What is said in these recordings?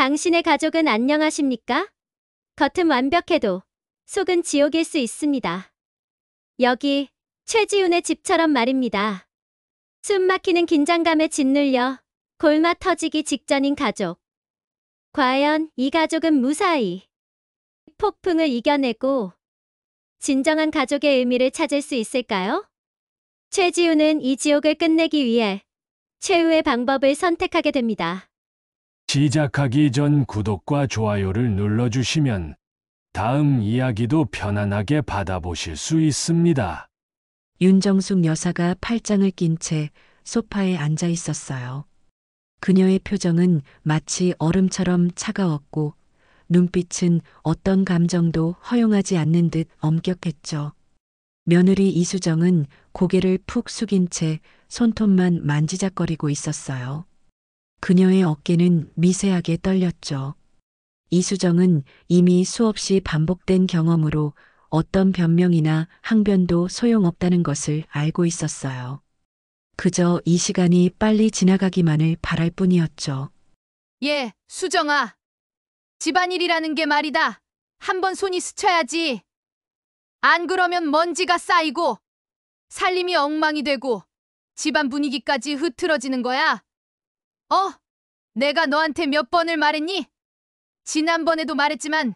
당신의 가족은 안녕하십니까? 겉은 완벽해도 속은 지옥일 수 있습니다. 여기 최지훈의 집처럼 말입니다. 숨 막히는 긴장감에 짓눌려 골마 터지기 직전인 가족. 과연 이 가족은 무사히 폭풍을 이겨내고 진정한 가족의 의미를 찾을 수 있을까요? 최지훈은 이 지옥을 끝내기 위해 최후의 방법을 선택하게 됩니다. 시작하기 전 구독과 좋아요를 눌러주시면 다음 이야기도 편안하게 받아보실 수 있습니다. 윤정숙 여사가 팔짱을 낀 채 소파에 앉아 있었어요. 그녀의 표정은 마치 얼음처럼 차가웠고 눈빛은 어떤 감정도 허용하지 않는 듯 엄격했죠. 며느리 이수정은 고개를 푹 숙인 채 손톱만 만지작거리고 있었어요. 그녀의 어깨는 미세하게 떨렸죠. 이수정은 이미 수없이 반복된 경험으로 어떤 변명이나 항변도 소용없다는 것을 알고 있었어요. 그저 이 시간이 빨리 지나가기만을 바랄 뿐이었죠. 예, 수정아. 집안일이라는 게 말이다. 한번 손이 스쳐야지. 안 그러면 먼지가 쌓이고 살림이 엉망이 되고 집안 분위기까지 흐트러지는 거야. 내가 너한테 몇 번을 말했니? 지난번에도 말했지만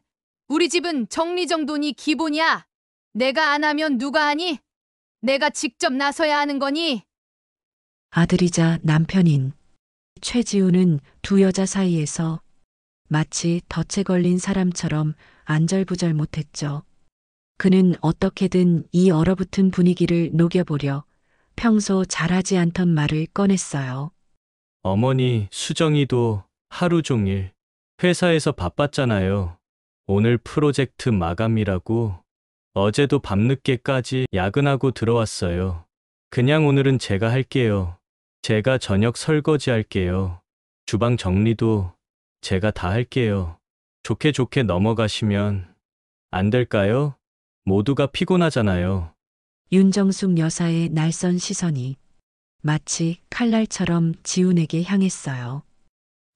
우리 집은 정리정돈이 기본이야. 내가 안 하면 누가 하니? 내가 직접 나서야 하는 거니? 아들이자 남편인 최지우는 두 여자 사이에서 마치 덫에 걸린 사람처럼 안절부절 못했죠. 그는 어떻게든 이 얼어붙은 분위기를 녹여보려 평소 잘하지 않던 말을 꺼냈어요. 어머니, 수정이도 하루 종일 회사에서 바빴잖아요. 오늘 프로젝트 마감이라고 어제도 밤늦게까지 야근하고 들어왔어요. 그냥 오늘은 제가 할게요. 제가 저녁 설거지 할게요. 주방 정리도 제가 다 할게요. 좋게 좋게 넘어가시면 안 될까요? 모두가 피곤하잖아요. 윤정숙 여사의 날선 시선이 마치 칼날처럼 지훈에게 향했어요.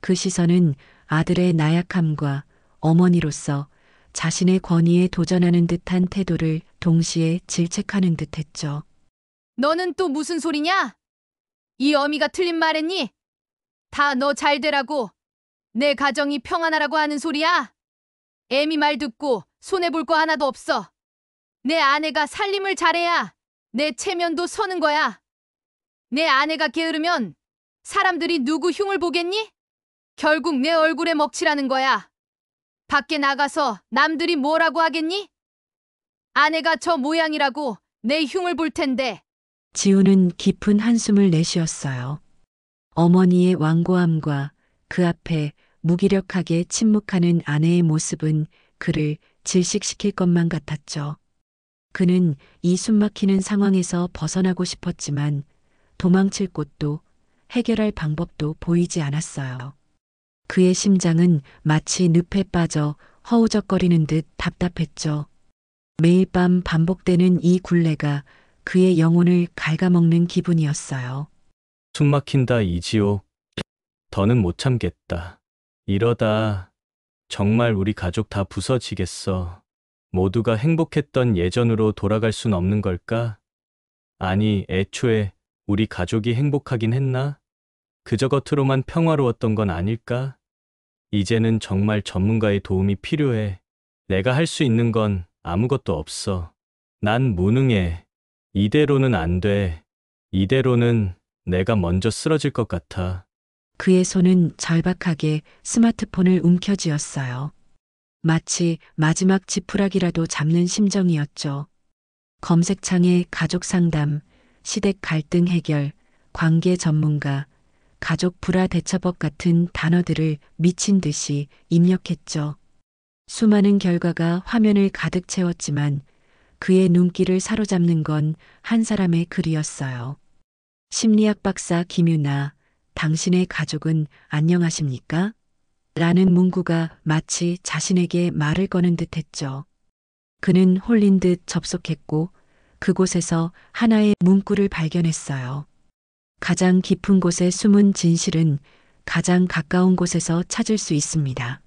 그 시선은 아들의 나약함과 어머니로서 자신의 권위에 도전하는 듯한 태도를 동시에 질책하는 듯했죠. 너는 또 무슨 소리냐? 이 어미가 틀린 말했니? 다 너 잘 되라고, 내 가정이 평안하라고 하는 소리야? 애미 말 듣고 손해볼 거 하나도 없어. 내 아내가 살림을 잘해야 내 체면도 서는 거야. 내 아내가 게으르면 사람들이 누구 흉을 보겠니? 결국 내 얼굴에 먹칠하는 거야. 밖에 나가서 남들이 뭐라고 하겠니? 아내가 저 모양이라고 내 흉을 볼 텐데. 지훈은 깊은 한숨을 내쉬었어요. 어머니의 완고함과 그 앞에 무기력하게 침묵하는 아내의 모습은 그를 질식시킬 것만 같았죠. 그는 이 숨막히는 상황에서 벗어나고 싶었지만 도망칠 곳도 해결할 방법도 보이지 않았어요. 그의 심장은 마치 늪에 빠져 허우적거리는 듯 답답했죠. 매일 밤 반복되는 이 굴레가 그의 영혼을 갉아먹는 기분이었어요. 숨 막힌다 이 지옥. 더는 못 참겠다. 이러다 정말 우리 가족 다 부서지겠어. 모두가 행복했던 예전으로 돌아갈 순 없는 걸까? 아니, 애초에 우리 가족이 행복하긴 했나? 그저 겉으로만 평화로웠던 건 아닐까? 이제는 정말 전문가의 도움이 필요해. 내가 할 수 있는 건 아무것도 없어. 난 무능해. 이대로는 안 돼. 이대로는 내가 먼저 쓰러질 것 같아. 그의 손은 절박하게 스마트폰을 움켜쥐었어요. 마치 마지막 지푸라기라도 잡는 심정이었죠. 검색창에 가족 상담, 시댁 갈등 해결, 관계 전문가, 가족 불화 대처법 같은 단어들을 미친 듯이 입력했죠. 수많은 결과가 화면을 가득 채웠지만 그의 눈길을 사로잡는 건 한 사람의 글이었어요. 심리학 박사 김유나, 당신의 가족은 안녕하십니까? 라는 문구가 마치 자신에게 말을 거는 듯했죠. 그는 홀린 듯 접속했고 그곳에서 하나의 문구를 발견했어요. 가장 깊은 곳에 숨은 진실은 가장 가까운 곳에서 찾을 수 있습니다.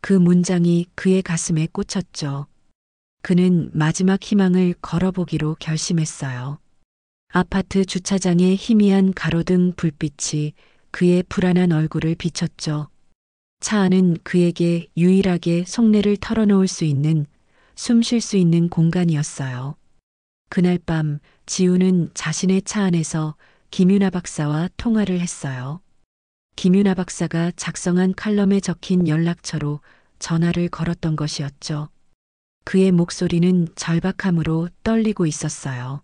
그 문장이 그의 가슴에 꽂혔죠. 그는 마지막 희망을 걸어보기로 결심했어요. 아파트 주차장의 희미한 가로등 불빛이 그의 불안한 얼굴을 비췄죠. 차 안은 그에게 유일하게 속내를 털어놓을 수 있는, 숨 쉴 수 있는 공간이었어요. 그날 밤 지우는 자신의 차 안에서 김윤아 박사와 통화를 했어요. 김윤아 박사가 작성한 칼럼에 적힌 연락처로 전화를 걸었던 것이었죠. 그의 목소리는 절박함으로 떨리고 있었어요.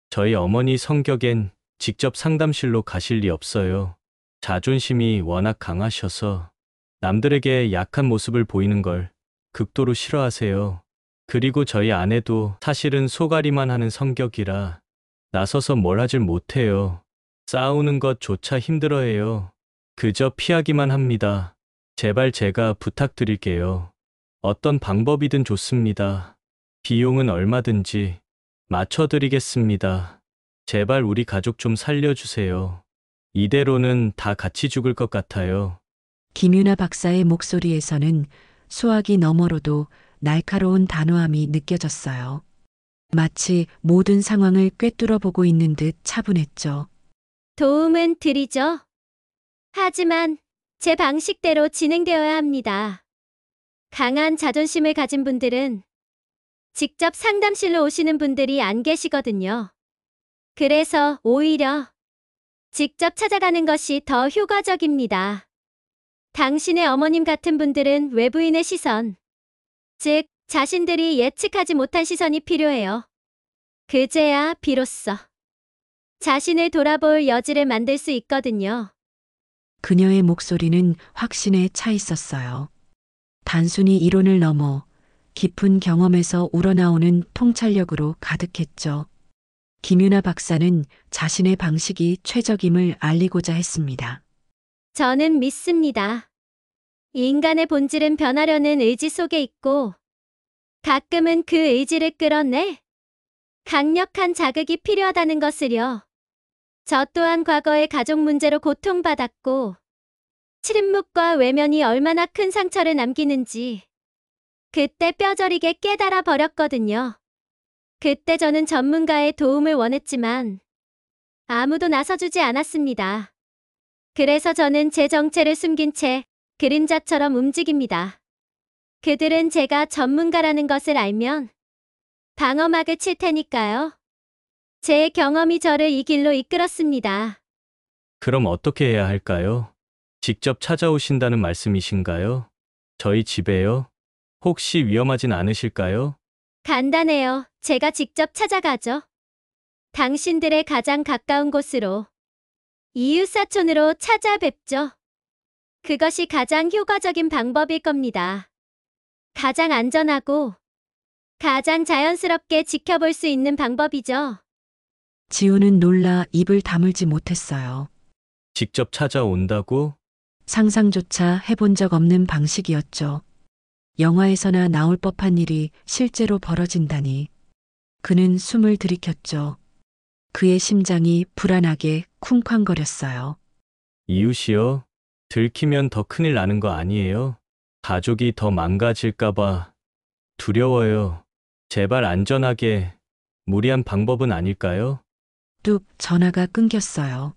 저희 어머니 성격엔 직접 상담실로 가실 리 없어요. 자존심이 워낙 강하셔서 남들에게 약한 모습을 보이는 걸 극도로 싫어하세요. 그리고 저희 아내도 사실은 속앓이만 하는 성격이라 나서서 뭘 하질 못해요. 싸우는 것조차 힘들어해요. 그저 피하기만 합니다. 제발 제가 부탁드릴게요. 어떤 방법이든 좋습니다. 비용은 얼마든지 맞춰드리겠습니다. 제발 우리 가족 좀 살려주세요. 이대로는 다 같이 죽을 것 같아요. 김윤아 박사의 목소리에서는 수화기 너머로도 날카로운 단호함이 느껴졌어요. 마치 모든 상황을 꿰뚫어 보고 있는 듯 차분했죠. 도움은 드리죠. 하지만 제 방식대로 진행되어야 합니다. 강한 자존심을 가진 분들은 직접 상담실로 오시는 분들이 안 계시거든요. 그래서 오히려 직접 찾아가는 것이 더 효과적입니다. 당신의 어머님 같은 분들은 외부인의 시선, 즉 자신들이 예측하지 못한 시선이 필요해요. 그제야 비로소 자신을 돌아볼 여지를 만들 수 있거든요. 그녀의 목소리는 확신에 차 있었어요. 단순히 이론을 넘어 깊은 경험에서 우러나오는 통찰력으로 가득했죠. 김윤아 박사는 자신의 방식이 최적임을 알리고자 했습니다. 저는 믿습니다. 인간의 본질은 변하려는 의지 속에 있고 가끔은 그 의지를 끌어내 강력한 자극이 필요하다는 것을요. 저 또한 과거의 가족 문제로 고통받았고 침묵과 외면이 얼마나 큰 상처를 남기는지 그때 뼈저리게 깨달아 버렸거든요. 그때 저는 전문가의 도움을 원했지만 아무도 나서주지 않았습니다. 그래서 저는 제 정체를 숨긴 채 그림자처럼 움직입니다. 그들은 제가 전문가라는 것을 알면 방어막을 칠 테니까요. 제 경험이 저를 이 길로 이끌었습니다. 그럼 어떻게 해야 할까요? 직접 찾아오신다는 말씀이신가요? 저희 집에요? 혹시 위험하진 않으실까요? 간단해요. 제가 직접 찾아가죠. 당신들의 가장 가까운 곳으로, 이웃사촌으로 찾아뵙죠. 그것이 가장 효과적인 방법일 겁니다. 가장 안전하고 가장 자연스럽게 지켜볼 수 있는 방법이죠. 지우는 놀라 입을 다물지 못했어요. 직접 찾아온다고? 상상조차 해본 적 없는 방식이었죠. 영화에서나 나올 법한 일이 실제로 벌어진다니. 그는 숨을 들이켰죠. 그의 심장이 불안하게 쿵쾅거렸어요. 이웃이요? 들키면 더 큰일 나는 거 아니에요? 가족이 더 망가질까봐 두려워요. 제발 안전하게, 무리한 방법은 아닐까요? 뚝 전화가 끊겼어요.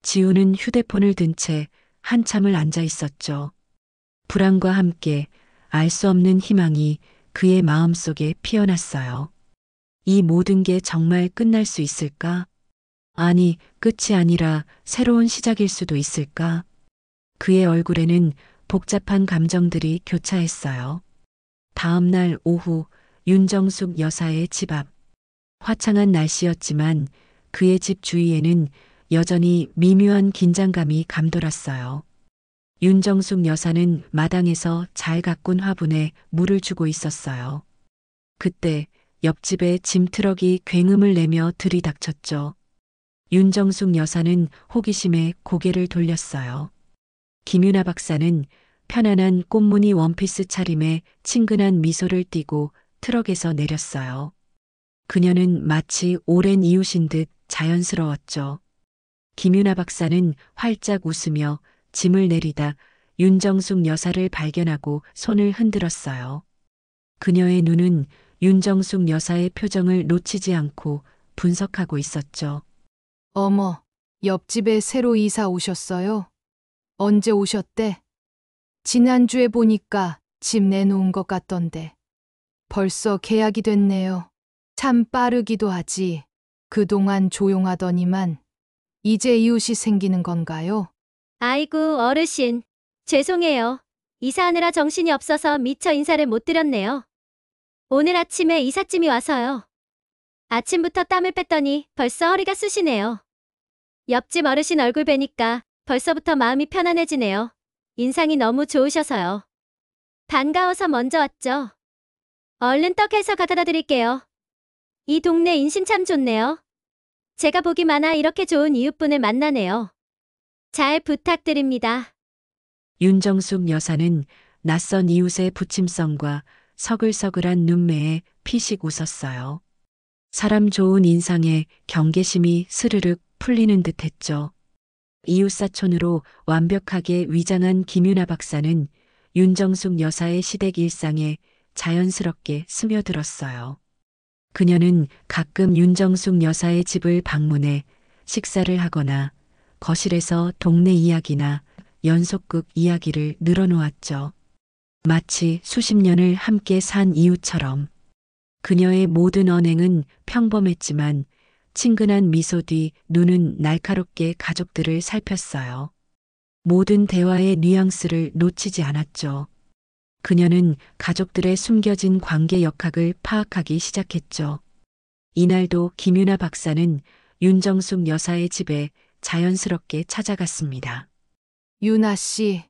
지우는 휴대폰을 든 채 한참을 앉아 있었죠. 불안과 함께 알 수 없는 희망이 그의 마음속에 피어났어요. 이 모든 게 정말 끝날 수 있을까? 아니, 끝이 아니라 새로운 시작일 수도 있을까? 그의 얼굴에는 복잡한 감정들이 교차했어요. 다음 날 오후 윤정숙 여사의 집 앞. 화창한 날씨였지만 그의 집 주위에는 여전히 미묘한 긴장감이 감돌았어요. 윤정숙 여사는 마당에서 잘 가꾼 화분에 물을 주고 있었어요. 그때 옆집에 짐트럭이 굉음을 내며 들이닥쳤죠. 윤정숙 여사는 호기심에 고개를 돌렸어요. 김윤아 박사는 편안한 꽃무늬 원피스 차림에 친근한 미소를 띠고 트럭에서 내렸어요. 그녀는 마치 오랜 이웃인 듯 자연스러웠죠. 김윤아 박사는 활짝 웃으며 짐을 내리다 윤정숙 여사를 발견하고 손을 흔들었어요. 그녀의 눈은 윤정숙 여사의 표정을 놓치지 않고 분석하고 있었죠. 어머, 옆집에 새로 이사 오셨어요? 언제 오셨대? 지난주에 보니까 집 내놓은 것 같던데. 벌써 계약이 됐네요. 참 빠르기도 하지. 그동안 조용하더니만 이제 이웃이 생기는 건가요? 아이고, 어르신. 죄송해요. 이사하느라 정신이 없어서 미처 인사를 못 드렸네요. 오늘 아침에 이삿짐이 와서요. 아침부터 땀을 뺐더니 벌써 허리가 쑤시네요. 옆집 어르신 얼굴 뵈니까 벌써부터 마음이 편안해지네요. 인상이 너무 좋으셔서요. 반가워서 먼저 왔죠. 얼른 떡해서 가져다 드릴게요. 이 동네 인심 참 좋네요. 제가 복이 많아 이렇게 좋은 이웃분을 만나네요. 잘 부탁드립니다. 윤정숙 여사는 낯선 이웃의 부침성과 서글서글한 눈매에 피식 웃었어요. 사람 좋은 인상에 경계심이 스르륵 풀리는 듯 했죠. 이웃사촌으로 완벽하게 위장한 김윤아 박사는 윤정숙 여사의 시댁 일상에 자연스럽게 스며들었어요. 그녀는 가끔 윤정숙 여사의 집을 방문해 식사를 하거나 거실에서 동네 이야기나 연속극 이야기를 늘어놓았죠. 마치 수십 년을 함께 산 이웃처럼. 그녀의 모든 언행은 평범했지만 친근한 미소 뒤 눈은 날카롭게 가족들을 살폈어요. 모든 대화의 뉘앙스를 놓치지 않았죠. 그녀는 가족들의 숨겨진 관계 역학을 파악하기 시작했죠. 이날도 김윤아 박사는 윤정숙 여사의 집에 자연스럽게 찾아갔습니다. 유나 씨,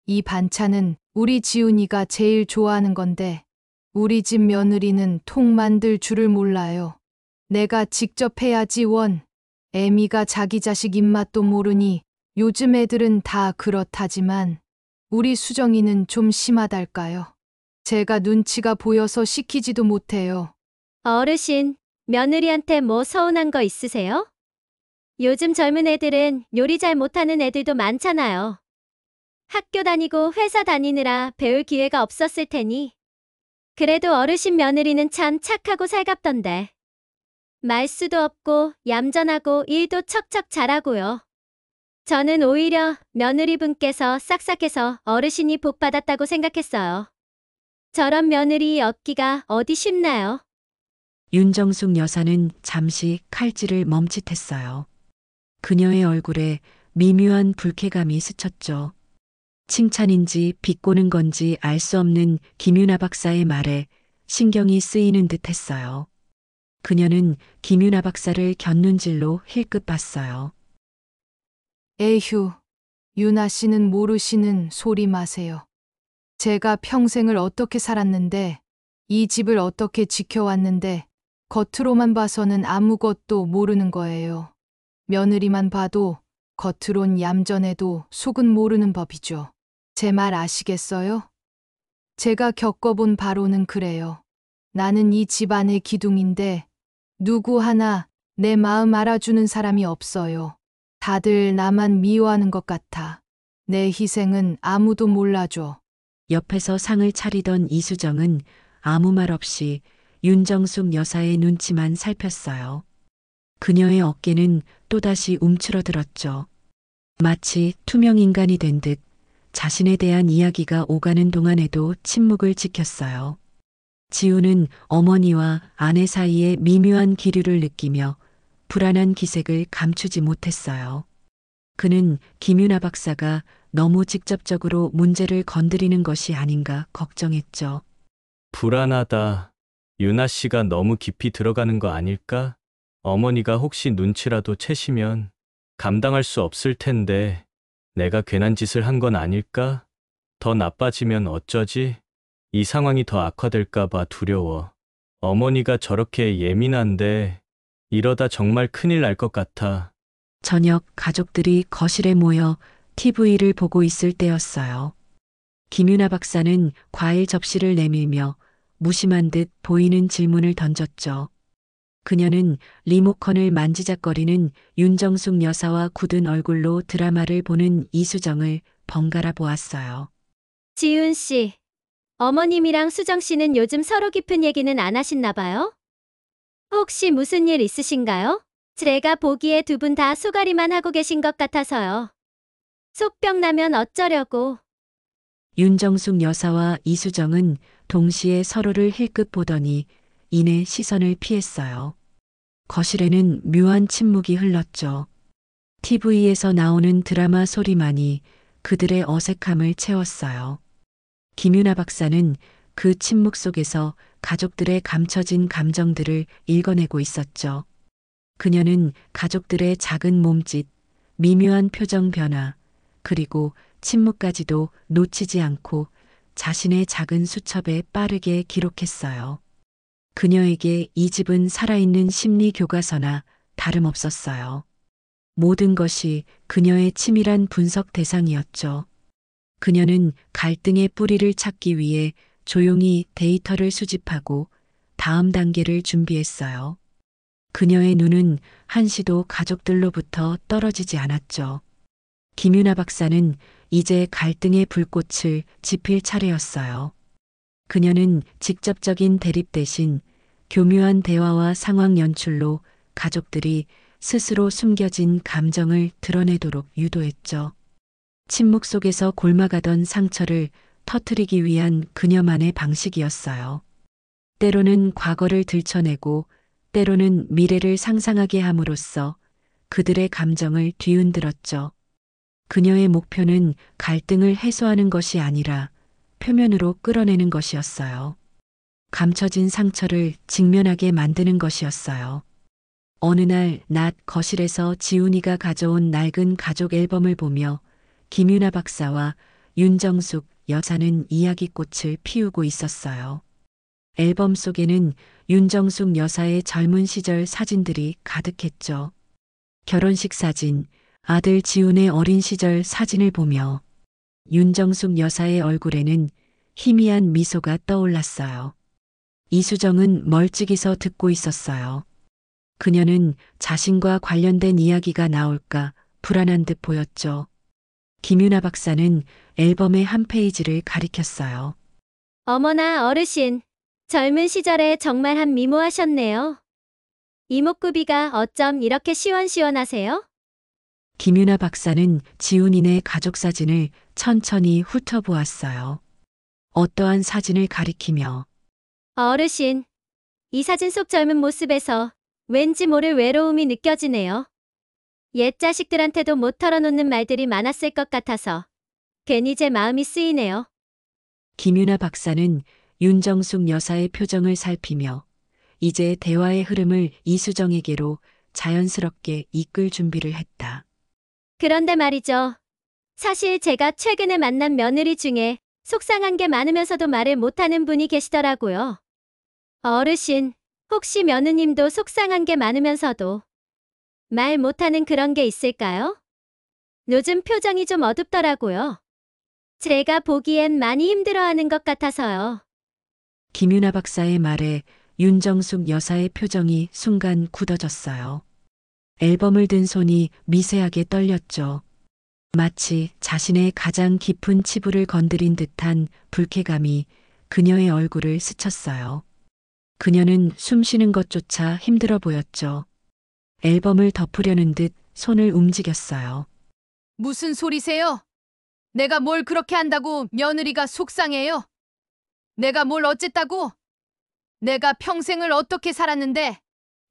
이 반찬은 우리 지훈이가 제일 좋아하는 건데 우리 집 며느리는 통 만들 줄을 몰라요. 내가 직접 해야지 원. 애미가 자기 자식 입맛도 모르니 요즘 애들은 다 그렇다지만 우리 수정이는 좀 심하달까요? 제가 눈치가 보여서 시키지도 못해요. 어르신, 며느리한테 뭐 서운한 거 있으세요? 요즘 젊은 애들은 요리 잘 못하는 애들도 많잖아요. 학교 다니고 회사 다니느라 배울 기회가 없었을 테니. 그래도 어르신 며느리는 참 착하고 살갑던데. 말수도 없고 얌전하고 일도 척척 잘하고요. 저는 오히려 며느리분께서 싹싹해서 어르신이 복 받았다고 생각했어요. 저런 며느리 얻기가 어디 쉽나요? 윤정숙 여사는 잠시 칼질을 멈칫했어요. 그녀의 얼굴에 미묘한 불쾌감이 스쳤죠. 칭찬인지 비꼬는 건지 알 수 없는 김윤아 박사의 말에 신경이 쓰이는 듯 했어요. 그녀는 김윤아 박사를 곁눈질로 힐끗 봤어요. 에휴, 유나 씨는 모르시는 소리 마세요. 제가 평생을 어떻게 살았는데, 이 집을 어떻게 지켜왔는데, 겉으로만 봐서는 아무것도 모르는 거예요. 며느리만 봐도 겉으론 얌전해도 속은 모르는 법이죠. 제 말 아시겠어요? 제가 겪어본 바로는 그래요. 나는 이 집안의 기둥인데 누구 하나 내 마음 알아주는 사람이 없어요. 다들 나만 미워하는 것 같아. 내 희생은 아무도 몰라줘. 옆에서 상을 차리던 이수정은 아무 말 없이 윤정숙 여사의 눈치만 살폈어요. 그녀의 어깨는 또다시 움츠러들었죠. 마치 투명 인간이 된 듯 자신에 대한 이야기가 오가는 동안에도 침묵을 지켰어요. 지우는 어머니와 아내 사이의 미묘한 기류를 느끼며 불안한 기색을 감추지 못했어요. 그는 김윤아 박사가 너무 직접적으로 문제를 건드리는 것이 아닌가 걱정했죠. 불안하다. 유나 씨가 너무 깊이 들어가는 거 아닐까? 어머니가 혹시 눈치라도 채시면 감당할 수 없을 텐데 내가 괜한 짓을 한 건 아닐까? 더 나빠지면 어쩌지? 이 상황이 더 악화될까 봐 두려워. 어머니가 저렇게 예민한데 이러다 정말 큰일 날 것 같아. 저녁 가족들이 거실에 모여 TV를 보고 있을 때였어요. 김윤아 박사는 과일 접시를 내밀며 무심한 듯 보이는 질문을 던졌죠. 그녀는 리모컨을 만지작거리는 윤정숙 여사와 굳은 얼굴로 드라마를 보는 이수정을 번갈아 보았어요. 지훈 씨, 어머님이랑 수정 씨는 요즘 서로 깊은 얘기는 안 하시나 봐요? 혹시 무슨 일 있으신가요? 제가 보기에 두 분 다 쏘가리만 하고 계신 것 같아서요. 속병 나면 어쩌려고. 윤정숙 여사와 이수정은 동시에 서로를 힐끗 보더니 이내 시선을 피했어요. 거실에는 묘한 침묵이 흘렀죠. TV에서 나오는 드라마 소리만이 그들의 어색함을 채웠어요. 김윤아 박사는 그 침묵 속에서 가족들의 감춰진 감정들을 읽어내고 있었죠. 그녀는 가족들의 작은 몸짓, 미묘한 표정 변화, 그리고 침묵까지도 놓치지 않고 자신의 작은 수첩에 빠르게 기록했어요. 그녀에게 이 집은 살아있는 심리 교과서나 다름없었어요. 모든 것이 그녀의 치밀한 분석 대상이었죠. 그녀는 갈등의 뿌리를 찾기 위해 조용히 데이터를 수집하고 다음 단계를 준비했어요. 그녀의 눈은 한시도 가족들로부터 떨어지지 않았죠. 김윤아 박사는 이제 갈등의 불꽃을 지필 차례였어요. 그녀는 직접적인 대립 대신 교묘한 대화와 상황 연출로 가족들이 스스로 숨겨진 감정을 드러내도록 유도했죠. 침묵 속에서 골마가던 상처를 터뜨리기 위한 그녀만의 방식이었어요. 때로는 과거를 들춰내고 때로는 미래를 상상하게 함으로써 그들의 감정을 뒤흔들었죠. 그녀의 목표는 갈등을 해소하는 것이 아니라 표면으로 끌어내는 것이었어요. 감춰진 상처를 직면하게 만드는 것이었어요. 어느 날 낮 거실에서 지훈이가 가져온 낡은 가족 앨범을 보며 김윤아 박사와 윤정숙 여사는 이야기꽃을 피우고 있었어요. 앨범 속에는 윤정숙 여사의 젊은 시절 사진들이 가득했죠. 결혼식 사진, 아들 지훈의 어린 시절 사진을 보며 윤정숙 여사의 얼굴에는 희미한 미소가 떠올랐어요. 이수정은 멀찍이 서 듣고 있었어요. 그녀는 자신과 관련된 이야기가 나올까 불안한 듯 보였죠. 김윤아 박사는 앨범의 한 페이지를 가리켰어요. 어머나 어르신, 젊은 시절에 정말 한 미모하셨네요. 이목구비가 어쩜 이렇게 시원시원하세요? 김윤아 박사는 지훈이네 가족 사진을 천천히 훑어보았어요. 어떠한 사진을 가리키며 어르신, 이 사진 속 젊은 모습에서 왠지 모를 외로움이 느껴지네요. 옛 자식들한테도 못 털어놓는 말들이 많았을 것 같아서 괜히 제 마음이 쓰이네요. 김윤아 박사는 윤정숙 여사의 표정을 살피며 이제 대화의 흐름을 이수정에게로 자연스럽게 이끌 준비를 했다. 그런데 말이죠. 사실 제가 최근에 만난 며느리 중에 속상한 게 많으면서도 말을 못하는 분이 계시더라고요. 어르신, 혹시 며느님도 속상한 게 많으면서도 말 못하는 그런 게 있을까요? 요즘 표정이 좀 어둡더라고요. 제가 보기엔 많이 힘들어하는 것 같아서요. 김윤아 박사의 말에 윤정숙 여사의 표정이 순간 굳어졌어요. 앨범을 든 손이 미세하게 떨렸죠. 마치 자신의 가장 깊은 치부를 건드린 듯한 불쾌감이 그녀의 얼굴을 스쳤어요. 그녀는 숨 쉬는 것조차 힘들어 보였죠. 앨범을 덮으려는 듯 손을 움직였어요. 무슨 소리세요? 내가 뭘 그렇게 한다고 며느리가 속상해요? 내가 뭘 어쨌다고? 내가 평생을 어떻게 살았는데,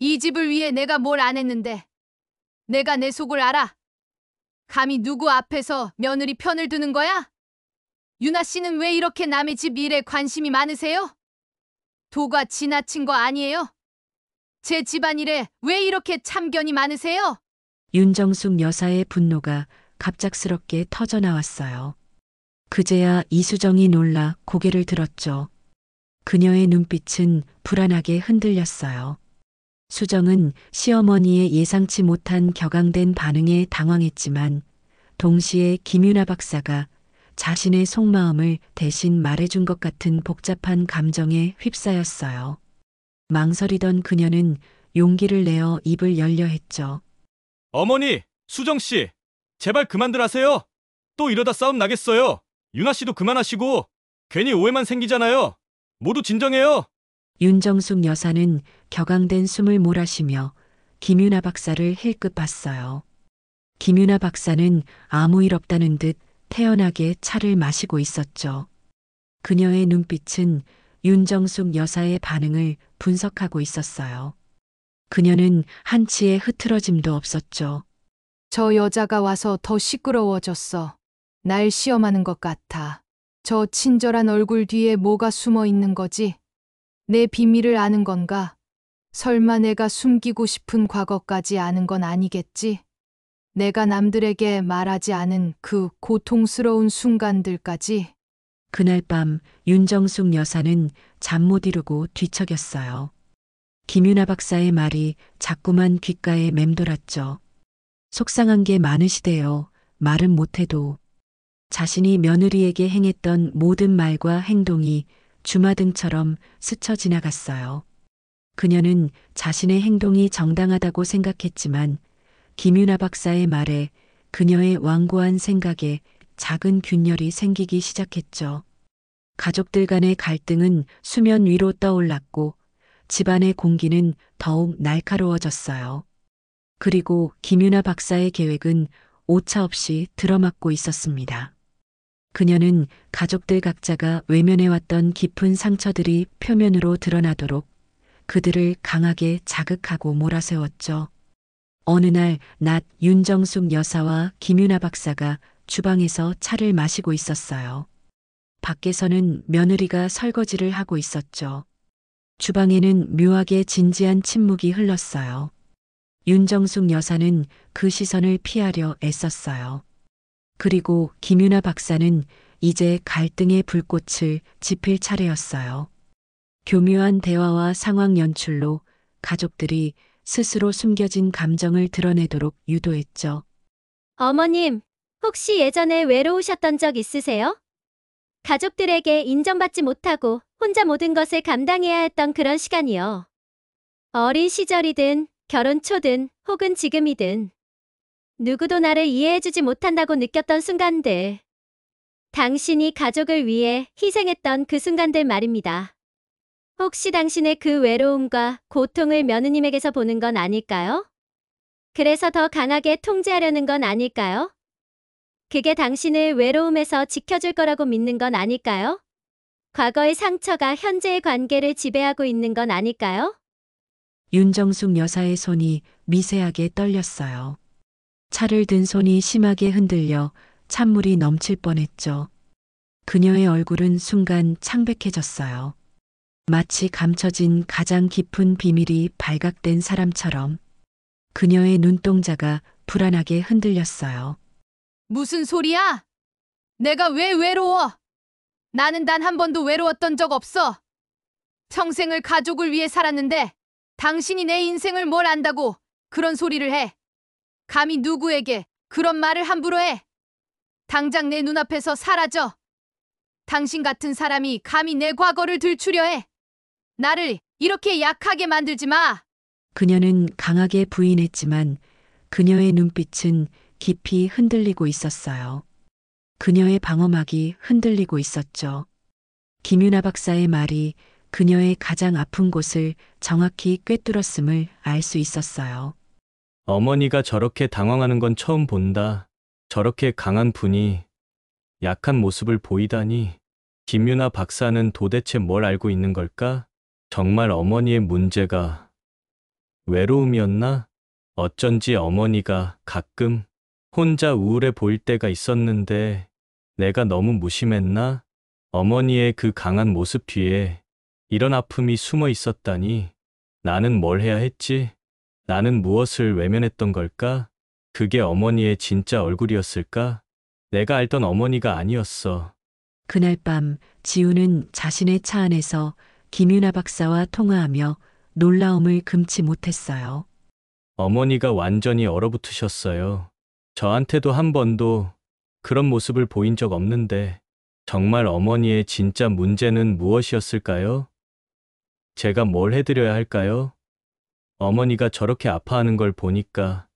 이 집을 위해 내가 뭘 안 했는데, 내가 내 속을 알아. 감히 누구 앞에서 며느리 편을 드는 거야? 유나 씨는 왜 이렇게 남의 집 일에 관심이 많으세요? 도가 지나친 거 아니에요? 제 집안일에 왜 이렇게 참견이 많으세요? 윤정숙 여사의 분노가 갑작스럽게 터져나왔어요. 그제야 이수정이 놀라 고개를 들었죠. 그녀의 눈빛은 불안하게 흔들렸어요. 수정은 시어머니의 예상치 못한 격앙된 반응에 당황했지만 동시에 김윤아 박사가 자신의 속마음을 대신 말해준 것 같은 복잡한 감정에 휩싸였어요. 망설이던 그녀는 용기를 내어 입을 열려 했죠. 어머니, 수정 씨, 제발 그만들 하세요. 또 이러다 싸움 나겠어요. 유나 씨도 그만하시고 괜히 오해만 생기잖아요. 모두 진정해요. 윤정숙 여사는 격앙된 숨을 몰아쉬며 김유나 박사를 힐끗 봤어요. 김유나 박사는 아무 일 없다는 듯 태연하게 차를 마시고 있었죠. 그녀의 눈빛은 윤정숙 여사의 반응을 분석하고 있었어요. 그녀는 한치의 흐트러짐도 없었죠. 저 여자가 와서 더 시끄러워졌어. 날 시험하는 것 같아. 저 친절한 얼굴 뒤에 뭐가 숨어 있는 거지? 내 비밀을 아는 건가? 설마 내가 숨기고 싶은 과거까지 아는 건 아니겠지? 내가 남들에게 말하지 않은 그 고통스러운 순간들까지? 그날 밤 윤정숙 여사는 잠 못 이루고 뒤척였어요. 김유나 박사의 말이 자꾸만 귓가에 맴돌았죠. 속상한 게 많으시대요. 말은 못해도. 자신이 며느리에게 행했던 모든 말과 행동이 주마등처럼 스쳐 지나갔어요. 그녀는 자신의 행동이 정당하다고 생각했지만 김유나 박사의 말에 그녀의 완고한 생각에 작은 균열이 생기기 시작했죠. 가족들 간의 갈등은 수면 위로 떠올랐고 집안의 공기는 더욱 날카로워졌어요. 그리고 김유나 박사의 계획은 오차없이 들어맞고 있었습니다. 그녀는 가족들 각자가 외면해왔던 깊은 상처들이 표면으로 드러나도록 그들을 강하게 자극하고 몰아세웠죠. 어느 날 낮 윤정숙 여사와 김유나 박사가 주방에서 차를 마시고 있었어요. 밖에서는 며느리가 설거지를 하고 있었죠. 주방에는 묘하게 진지한 침묵이 흘렀어요. 윤정숙 여사는 그 시선을 피하려 애썼어요. 그리고 김유나 박사는 이제 갈등의 불꽃을 지필 차례였어요. 교묘한 대화와 상황 연출로 가족들이 스스로 숨겨진 감정을 드러내도록 유도했죠. 어머님, 혹시 예전에 외로우셨던 적 있으세요? 가족들에게 인정받지 못하고 혼자 모든 것을 감당해야 했던 그런 시간이요. 어린 시절이든 결혼 초든 혹은 지금이든 누구도 나를 이해해주지 못한다고 느꼈던 순간들. 당신이 가족을 위해 희생했던 그 순간들 말입니다. 혹시 당신의 그 외로움과 고통을 며느님에게서 보는 건 아닐까요? 그래서 더 강하게 통제하려는 건 아닐까요? 그게 당신을 외로움에서 지켜줄 거라고 믿는 건 아닐까요? 과거의 상처가 현재의 관계를 지배하고 있는 건 아닐까요? 윤정숙 여사의 손이 미세하게 떨렸어요. 차를 든 손이 심하게 흔들려 찬물이 넘칠 뻔했죠. 그녀의 얼굴은 순간 창백해졌어요. 마치 감춰진 가장 깊은 비밀이 발각된 사람처럼 그녀의 눈동자가 불안하게 흔들렸어요. 무슨 소리야? 내가 왜 외로워? 나는 단 한 번도 외로웠던 적 없어. 평생을 가족을 위해 살았는데 당신이 내 인생을 뭘 안다고 그런 소리를 해. 감히 누구에게 그런 말을 함부로 해. 당장 내 눈앞에서 사라져. 당신 같은 사람이 감히 내 과거를 들추려 해. 나를 이렇게 약하게 만들지 마. 그녀는 강하게 부인했지만 그녀의 눈빛은 깊이 흔들리고 있었어요. 그녀의 방어막이 흔들리고 있었죠. 김유나 박사의 말이 그녀의 가장 아픈 곳을 정확히 꿰뚫었음을 알 수 있었어요. 어머니가 저렇게 당황하는 건 처음 본다. 저렇게 강한 분이 약한 모습을 보이다니. 김유나 박사는 도대체 뭘 알고 있는 걸까? 정말 어머니의 문제가 외로움이었나? 어쩐지 어머니가 가끔 혼자 우울해 보일 때가 있었는데 내가 너무 무심했나? 어머니의 그 강한 모습 뒤에 이런 아픔이 숨어 있었다니. 나는 뭘 해야 했지? 나는 무엇을 외면했던 걸까? 그게 어머니의 진짜 얼굴이었을까? 내가 알던 어머니가 아니었어. 그날 밤 지우는 자신의 차 안에서 김유나 박사와 통화하며 놀라움을 금치 못했어요. 어머니가 완전히 얼어붙으셨어요. 저한테도 한 번도 그런 모습을 보인 적 없는데 정말 어머니의 진짜 문제는 무엇이었을까요? 제가 뭘 해드려야 할까요? 어머니가 저렇게 아파하는 걸 보니까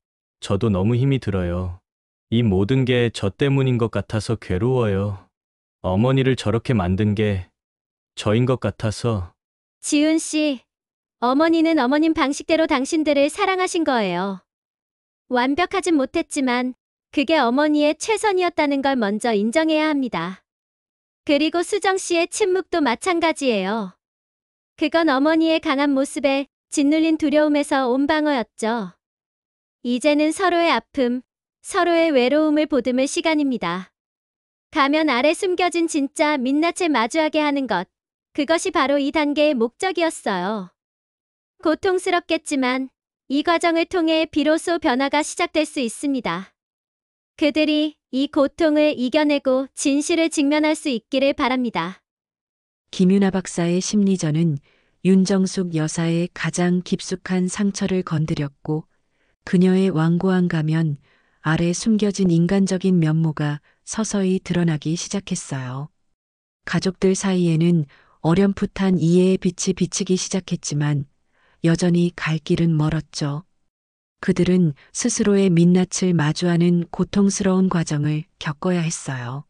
저도 너무 힘이 들어요. 이 모든 게 저 때문인 것 같아서 괴로워요. 어머니를 저렇게 만든 게 저인 것 같아서. 지훈 씨, 어머니는 어머님 방식대로 당신들을 사랑하신 거예요. 완벽하진 못했지만 그게 어머니의 최선이었다는 걸 먼저 인정해야 합니다. 그리고 수정 씨의 침묵도 마찬가지예요. 그건 어머니의 강한 모습에 짓눌린 두려움에서 온 방어였죠. 이제는 서로의 아픔, 서로의 외로움을 보듬을 시간입니다. 가면 아래 숨겨진 진짜 민낯을 마주하게 하는 것, 그것이 바로 이 단계의 목적이었어요. 고통스럽겠지만 이 과정을 통해 비로소 변화가 시작될 수 있습니다. 그들이 이 고통을 이겨내고 진실을 직면할 수 있기를 바랍니다. 김윤아 박사의 심리전은 윤정숙 여사의 가장 깊숙한 상처를 건드렸고 그녀의 완고한 가면 아래 숨겨진 인간적인 면모가 서서히 드러나기 시작했어요. 가족들 사이에는 어렴풋한 이해의 빛이 비치기 시작했지만 여전히 갈 길은 멀었죠. 그들은 스스로의 민낯을 마주하는 고통스러운 과정을 겪어야 했어요.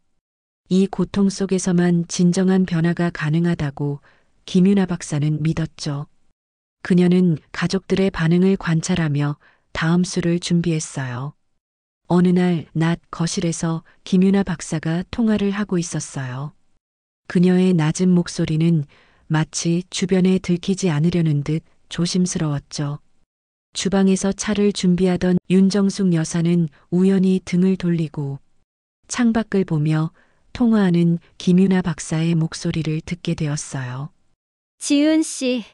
이 고통 속에서만 진정한 변화가 가능하다고 김윤아 박사는 믿었죠. 그녀는 가족들의 반응을 관찰하며 다음 수를 준비했어요. 어느 날 낮 거실에서 김윤아 박사가 통화를 하고 있었어요. 그녀의 낮은 목소리는 마치 주변에 들키지 않으려는 듯 조심스러웠죠. 주방에서 차를 준비하던 윤정숙 여사는 우연히 등을 돌리고 창밖을 보며 통화하는 김윤아 박사의 목소리를 듣게 되었어요. 지훈 씨,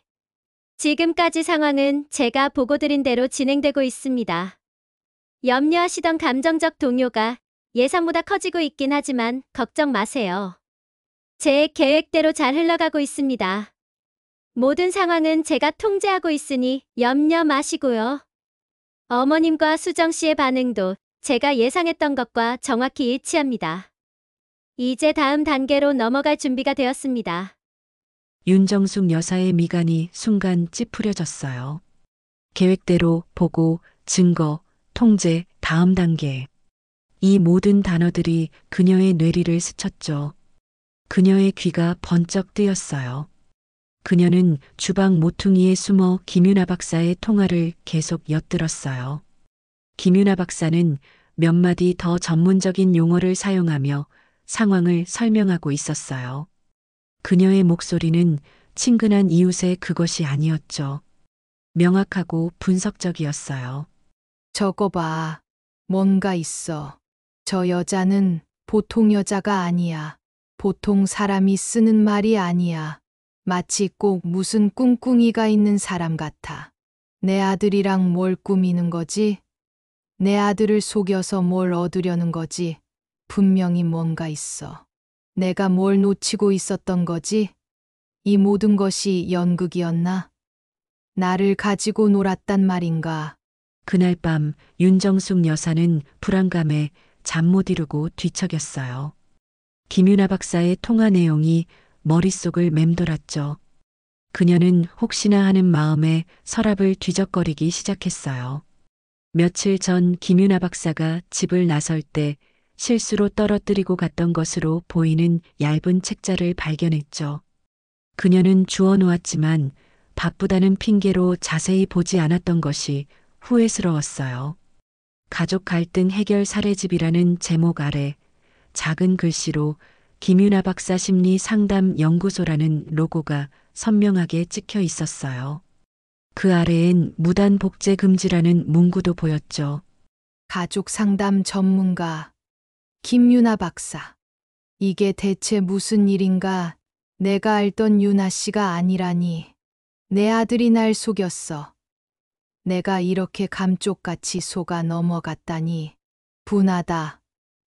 지금까지 상황은 제가 보고드린 대로 진행되고 있습니다. 염려하시던 감정적 동요가 예상보다 커지고 있긴 하지만 걱정 마세요. 제 계획대로 잘 흘러가고 있습니다. 모든 상황은 제가 통제하고 있으니 염려 마시고요. 어머님과 수정 씨의 반응도 제가 예상했던 것과 정확히 일치합니다. 이제 다음 단계로 넘어갈 준비가 되었습니다. 윤정숙 여사의 미간이 순간 찌푸려졌어요. 계획대로 보고, 증거, 통제, 다음 단계. 이 모든 단어들이 그녀의 뇌리를 스쳤죠. 그녀의 귀가 번쩍 뜨였어요. 그녀는 주방 모퉁이에 숨어 김윤아 박사의 통화를 계속 엿들었어요. 김윤아 박사는 몇 마디 더 전문적인 용어를 사용하며 상황을 설명하고 있었어요. 그녀의 목소리는 친근한 이웃의 그것이 아니었죠. 명확하고 분석적이었어요. 저거 봐. 뭔가 있어. 저 여자는 보통 여자가 아니야. 보통 사람이 쓰는 말이 아니야. 마치 꼭 무슨 꿍꿍이가 있는 사람 같아. 내 아들이랑 뭘 꾸미는 거지? 내 아들을 속여서 뭘 얻으려는 거지? 분명히 뭔가 있어. 내가 뭘 놓치고 있었던 거지? 이 모든 것이 연극이었나? 나를 가지고 놀았단 말인가? 그날 밤 윤정숙 여사는 불안감에 잠 못 이루고 뒤척였어요. 김윤아 박사의 통화 내용이 머릿속을 맴돌았죠. 그녀는 혹시나 하는 마음에 서랍을 뒤적거리기 시작했어요. 며칠 전 김윤아 박사가 집을 나설 때 실수로 떨어뜨리고 갔던 것으로 보이는 얇은 책자를 발견했죠. 그녀는 주워놓았지만 바쁘다는 핑계로 자세히 보지 않았던 것이 후회스러웠어요. 가족 갈등 해결 사례집이라는 제목 아래 작은 글씨로 김윤아 박사 심리 상담 연구소라는 로고가 선명하게 찍혀 있었어요. 그 아래엔 무단 복제 금지라는 문구도 보였죠. 가족 상담 전문가 김윤아 박사. 이게 대체 무슨 일인가? 내가 알던 윤아 씨가 아니라니. 내 아들이 날 속였어. 내가 이렇게 감쪽같이 속아 넘어갔다니. 분하다.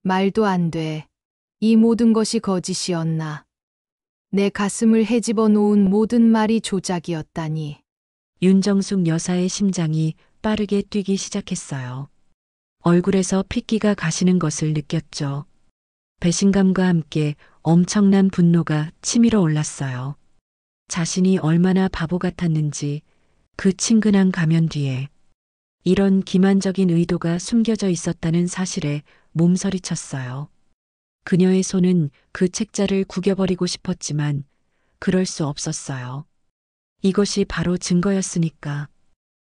말도 안 돼. 이 모든 것이 거짓이었나. 내 가슴을 헤집어 놓은 모든 말이 조작이었다니. 윤정숙 여사의 심장이 빠르게 뛰기 시작했어요. 얼굴에서 핏기가 가시는 것을 느꼈죠. 배신감과 함께 엄청난 분노가 치밀어 올랐어요. 자신이 얼마나 바보 같았는지, 그 친근한 가면 뒤에 이런 기만적인 의도가 숨겨져 있었다는 사실에 몸서리쳤어요. 그녀의 손은 그 책자를 구겨버리고 싶었지만 그럴 수 없었어요. 이것이 바로 증거였으니까.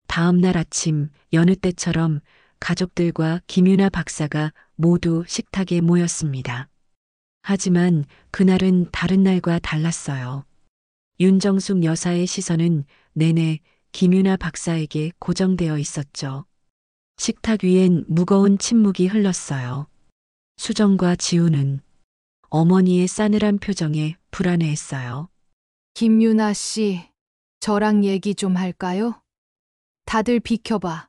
다음 날 아침 여느 때처럼 가족들과 김유나 박사가 모두 식탁에 모였습니다. 하지만 그날은 다른 날과 달랐어요. 윤정숙 여사의 시선은 내내 김유나 박사에게 고정되어 있었죠. 식탁 위엔 무거운 침묵이 흘렀어요. 수정과 지우는 어머니의 싸늘한 표정에 불안해했어요. 김유나 씨, 저랑 얘기 좀 할까요? 다들 비켜봐.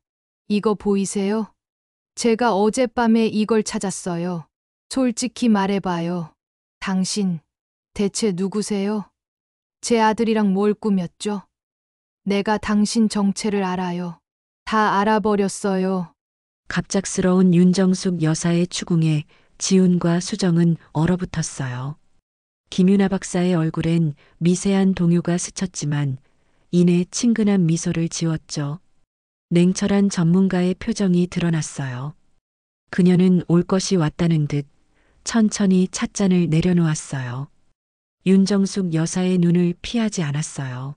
이거 보이세요? 제가 어젯밤에 이걸 찾았어요. 솔직히 말해봐요. 당신, 대체 누구세요? 제 아들이랑 뭘 꾸몄죠? 내가 당신 정체를 알아요. 다 알아버렸어요. 갑작스러운 윤정숙 여사의 추궁에 지훈과 수정은 얼어붙었어요. 김유나 박사의 얼굴엔 미세한 동요가 스쳤지만 이내 친근한 미소를 지웠죠. 냉철한 전문가의 표정이 드러났어요. 그녀는 올 것이 왔다는 듯 천천히 찻잔을 내려놓았어요. 윤정숙 여사의 눈을 피하지 않았어요.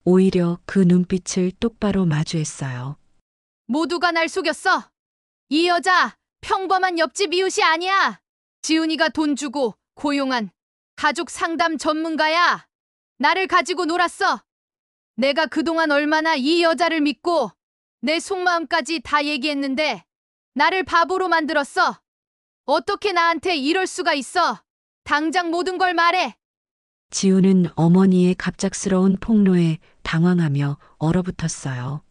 오히려 그 눈빛을 똑바로 마주했어요. 모두가 날 속였어. 이 여자 평범한 옆집 이웃이 아니야. 지훈이가 돈 주고 고용한 가족 상담 전문가야. 나를 가지고 놀았어. 내가 그동안 얼마나 이 여자를 믿고 내 속마음까지 다 얘기했는데 나를 바보로 만들었어. 어떻게 나한테 이럴 수가 있어. 당장 모든 걸 말해. 지우는 어머니의 갑작스러운 폭로에 당황하며 얼어붙었어요.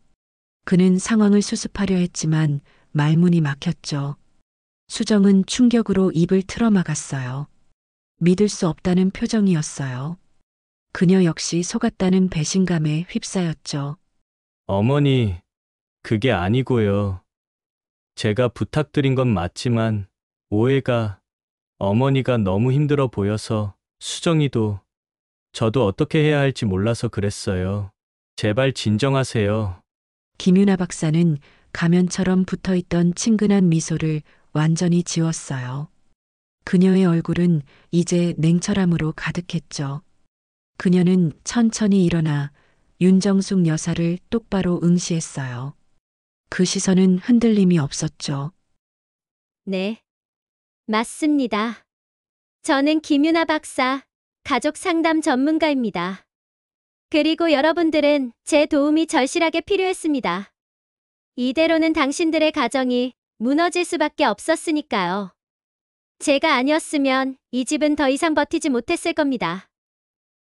그는 상황을 수습하려 했지만 말문이 막혔죠. 수정은 충격으로 입을 틀어막았어요. 믿을 수 없다는 표정이었어요. 그녀 역시 속았다는 배신감에 휩싸였죠. 어머니, 그게 아니고요. 제가 부탁드린 건 맞지만 오해가 어머니가 너무 힘들어 보여서 수정이도 저도 어떻게 해야 할지 몰라서 그랬어요. 제발 진정하세요. 김유나 박사는 가면처럼 붙어있던 친근한 미소를 완전히 지웠어요. 그녀의 얼굴은 이제 냉철함으로 가득했죠. 그녀는 천천히 일어나 윤정숙 여사를 똑바로 응시했어요. 그 시선은 흔들림이 없었죠. 네. 맞습니다. 저는 김유나 박사, 가족 상담 전문가입니다. 그리고 여러분들은 제 도움이 절실하게 필요했습니다. 이대로는 당신들의 가정이 무너질 수밖에 없었으니까요. 제가 아니었으면 이 집은 더 이상 버티지 못했을 겁니다.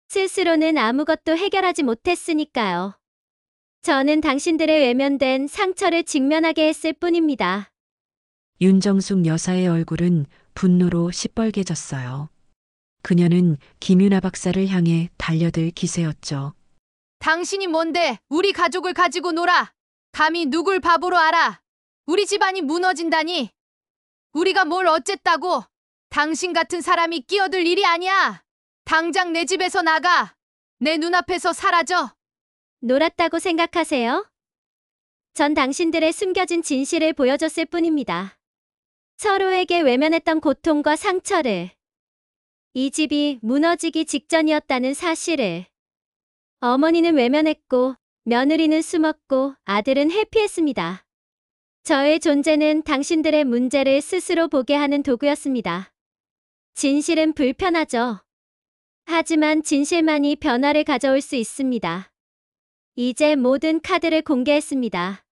스스로는 아무것도 해결하지 못했으니까요. 저는 당신들의 외면된 상처를 직면하게 했을 뿐입니다. 윤정숙 여사의 얼굴은 분노로 시뻘개졌어요. 그녀는 김유나 박사를 향해 달려들 기세였죠. 당신이 뭔데 우리 가족을 가지고 놀아. 감히 누굴 바보로 알아. 우리 집안이 무너진다니. 우리가 뭘 어쨌다고. 당신 같은 사람이 끼어들 일이 아니야. 당장 내 집에서 나가. 내 눈앞에서 사라져. 놀았다고 생각하세요? 전 당신들의 숨겨진 진실을 보여줬을 뿐입니다. 서로에게 외면했던 고통과 상처를, 이 집이 무너지기 직전이었다는 사실을. 어머니는 외면했고, 며느리는 숨었고, 아들은 회피했습니다. 저의 존재는 당신들의 문제를 스스로 보게 하는 도구였습니다. 진실은 불편하죠. 하지만 진실만이 변화를 가져올 수 있습니다. 이제 모든 카드를 공개했습니다.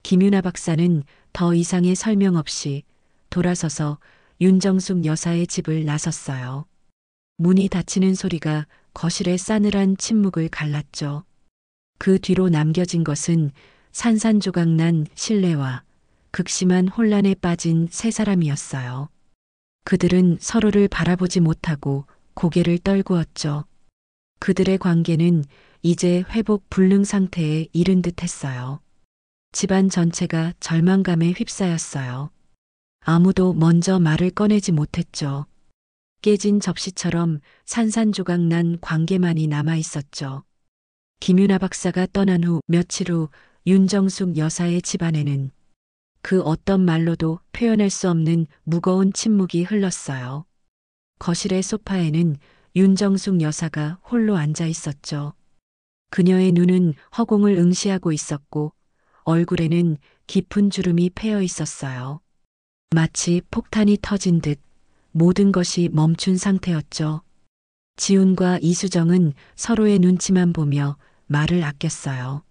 김유나 박사는 더 이상의 설명 없이 돌아서서 윤정숙 여사의 집을 나섰어요. 문이 닫히는 소리가 거실의 싸늘한 침묵을 갈랐죠. 그 뒤로 남겨진 것은 산산조각난 신뢰와 극심한 혼란에 빠진 세 사람이었어요. 그들은 서로를 바라보지 못하고 고개를 떨구었죠. 그들의 관계는 이제 회복 불능 상태에 이른 듯 했어요. 집안 전체가 절망감에 휩싸였어요. 아무도 먼저 말을 꺼내지 못했죠. 깨진 접시처럼 산산조각난 관계만이 남아 있었죠. 김윤아 박사가 떠난 후 며칠 후 윤정숙 여사의 집안에는 그 어떤 말로도 표현할 수 없는 무거운 침묵이 흘렀어요. 거실의 소파에는 윤정숙 여사가 홀로 앉아 있었죠. 그녀의 눈은 허공을 응시하고 있었고 얼굴에는 깊은 주름이 패여 있었어요. 마치 폭탄이 터진 듯 모든 것이 멈춘 상태였죠. 지훈과 이수정은 서로의 눈치만 보며 말을 아꼈어요.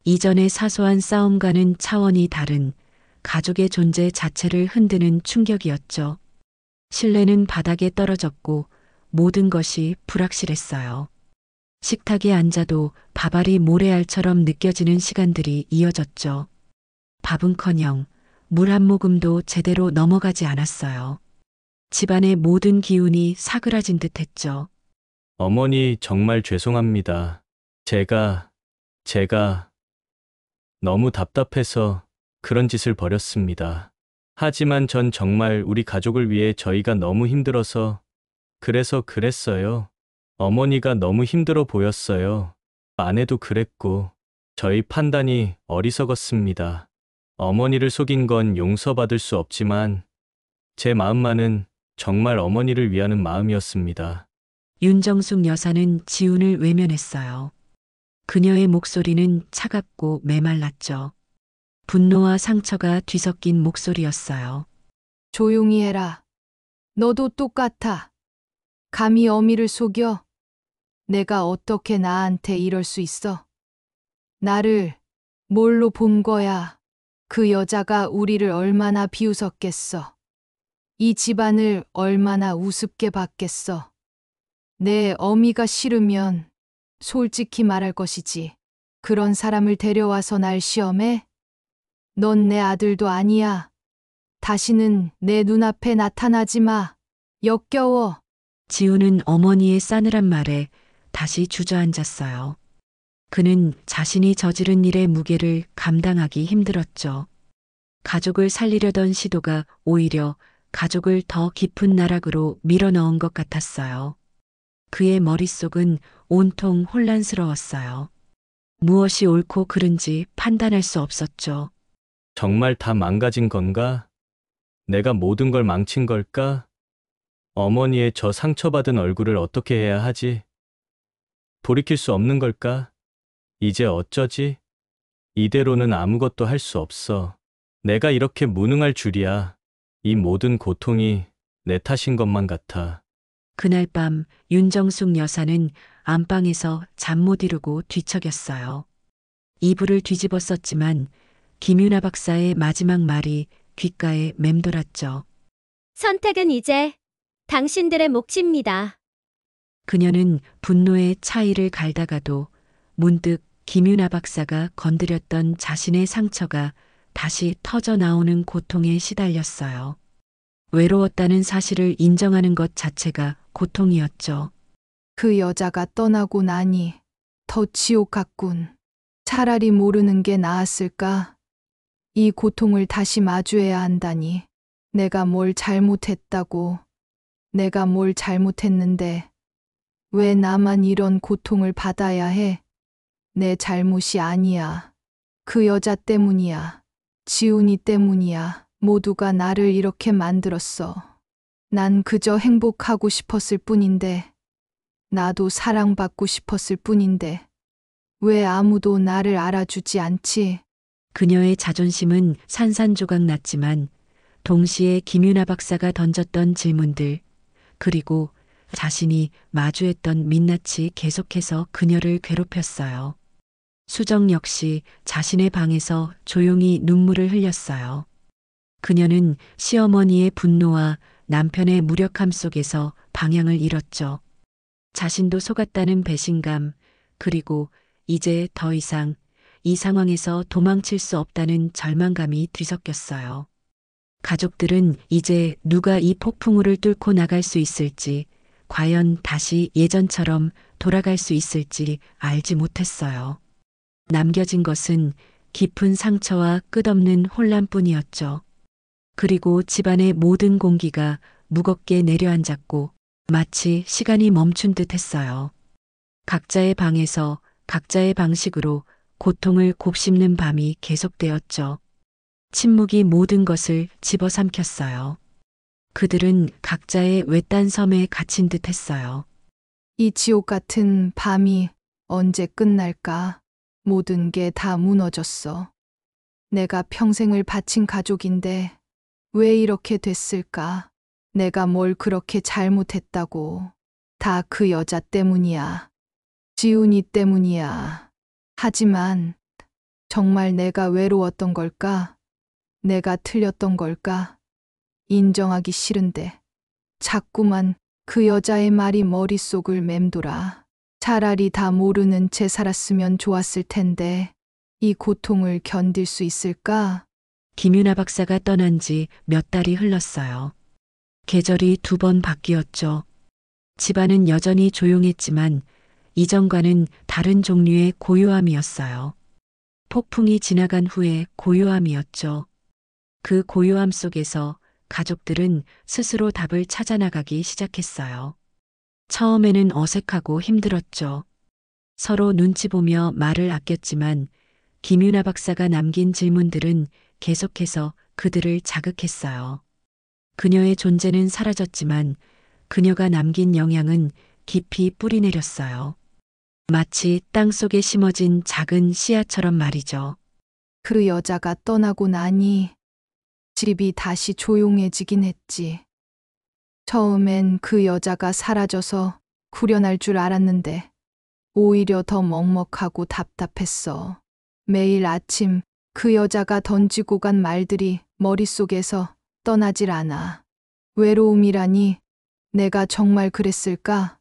이전의 사소한 싸움과는 차원이 다른 가족의 존재 자체를 흔드는 충격이었죠. 신뢰는 바닥에 떨어졌고 모든 것이 불확실했어요. 식탁에 앉아도 밥알이 모래알처럼 느껴지는 시간들이 이어졌죠. 밥은커녕 물 한 모금도 제대로 넘어가지 않았어요. 집안의 모든 기운이 사그라진 듯 했죠. 어머니 정말 죄송합니다. 제가 너무 답답해서 그런 짓을 벌였습니다. 하지만 전 정말 우리 가족을 위해 저희가 너무 힘들어서 그래서 그랬어요. 어머니가 너무 힘들어 보였어요. 아내도 그랬고 저희 판단이 어리석었습니다. 어머니를 속인 건 용서받을 수 없지만 제 마음만은 정말 어머니를 위하는 마음이었습니다. 윤정숙 여사는 지훈을 외면했어요. 그녀의 목소리는 차갑고 메말랐죠. 분노와 상처가 뒤섞인 목소리였어요. 조용히 해라. 너도 똑같아. 감히 어미를 속여? 내가 어떻게 나한테 이럴 수 있어? 나를 뭘로 본 거야? 그 여자가 우리를 얼마나 비웃었겠어? 이 집안을 얼마나 우습게 봤겠어? 내 어미가 싫으면 솔직히 말할 것이지. 그런 사람을 데려와서 날 시험해? 넌 내 아들도 아니야. 다시는 내 눈앞에 나타나지 마. 역겨워. 지훈은 어머니의 싸늘한 말에 다시 주저앉았어요. 그는 자신이 저지른 일의 무게를 감당하기 힘들었죠. 가족을 살리려던 시도가 오히려 가족을 더 깊은 나락으로 밀어넣은 것 같았어요. 그의 머릿속은 온통 혼란스러웠어요. 무엇이 옳고 그른지 판단할 수 없었죠. 정말 다 망가진 건가? 내가 모든 걸 망친 걸까? 어머니의 저 상처받은 얼굴을 어떻게 해야 하지? 돌이킬 수 없는 걸까? 이제 어쩌지? 이대로는 아무것도 할 수 없어. 내가 이렇게 무능할 줄이야. 이 모든 고통이 내 탓인 것만 같아. 그날 밤 윤정숙 여사는 안방에서 잠 못 이루고 뒤척였어요. 이불을 뒤집었었지만 김윤아 박사의 마지막 말이 귓가에 맴돌았죠. 선택은 이제 당신들의 몫입니다. 그녀는 분노의 차이를 갈다가도 문득 김윤아 박사가 건드렸던 자신의 상처가 다시 터져 나오는 고통에 시달렸어요. 외로웠다는 사실을 인정하는 것 자체가 고통이었죠. 그 여자가 떠나고 나니 더 지옥 같군. 차라리 모르는 게 나았을까? 이 고통을 다시 마주해야 한다니. 내가 뭘 잘못했다고. 내가 뭘 잘못했는데 왜 나만 이런 고통을 받아야 해? 내 잘못이 아니야. 그 여자 때문이야. 지훈이 때문이야. 모두가 나를 이렇게 만들었어. 난 그저 행복하고 싶었을 뿐인데, 나도 사랑받고 싶었을 뿐인데, 왜 아무도 나를 알아주지 않지? 그녀의 자존심은 산산조각 났지만 동시에 김윤아 박사가 던졌던 질문들, 그리고 자신이 마주했던 민낯이 계속해서 그녀를 괴롭혔어요. 수정 역시 자신의 방에서 조용히 눈물을 흘렸어요. 그녀는 시어머니의 분노와 남편의 무력함 속에서 방향을 잃었죠. 자신도 속았다는 배신감, 그리고 이제 더 이상 이 상황에서 도망칠 수 없다는 절망감이 뒤섞였어요. 가족들은 이제 누가 이 폭풍우를 뚫고 나갈 수 있을지, 과연 다시 예전처럼 돌아갈 수 있을지 알지 못했어요. 남겨진 것은 깊은 상처와 끝없는 혼란뿐이었죠. 그리고 집안의 모든 공기가 무겁게 내려앉았고 마치 시간이 멈춘 듯 했어요. 각자의 방에서 각자의 방식으로 고통을 곱씹는 밤이 계속되었죠. 침묵이 모든 것을 집어삼켰어요. 그들은 각자의 외딴 섬에 갇힌 듯 했어요. 이 지옥 같은 밤이 언제 끝날까? 모든 게 다 무너졌어. 내가 평생을 바친 가족인데 왜 이렇게 됐을까? 내가 뭘 그렇게 잘못했다고. 다 그 여자 때문이야. 지훈이 때문이야. 하지만 정말 내가 외로웠던 걸까? 내가 틀렸던 걸까? 인정하기 싫은데 자꾸만 그 여자의 말이 머릿속을 맴돌아. 차라리 다 모르는 채 살았으면 좋았을 텐데 이 고통을 견딜 수 있을까? 김윤아 박사가 떠난 지 몇 달이 흘렀어요. 계절이 2번 바뀌었죠. 집안은 여전히 조용했지만 이전과는 다른 종류의 고요함이었어요. 폭풍이 지나간 후에 고요함이었죠. 그 고요함 속에서 가족들은 스스로 답을 찾아나가기 시작했어요. 처음에는 어색하고 힘들었죠. 서로 눈치 보며 말을 아꼈지만 김윤아 박사가 남긴 질문들은 계속해서 그들을 자극했어요. 그녀의 존재는 사라졌지만 그녀가 남긴 영향은 깊이 뿌리내렸어요. 마치 땅 속에 심어진 작은 씨앗처럼 말이죠. 그 여자가 떠나고 나니 집이 다시 조용해지긴 했지. 처음엔 그 여자가 사라져서 구련할 줄 알았는데 오히려 더 먹먹하고 답답했어. 매일 아침 그 여자가 던지고 간 말들이 머릿속에서 떠나질 않아. 외로움이라니 내가 정말 그랬을까?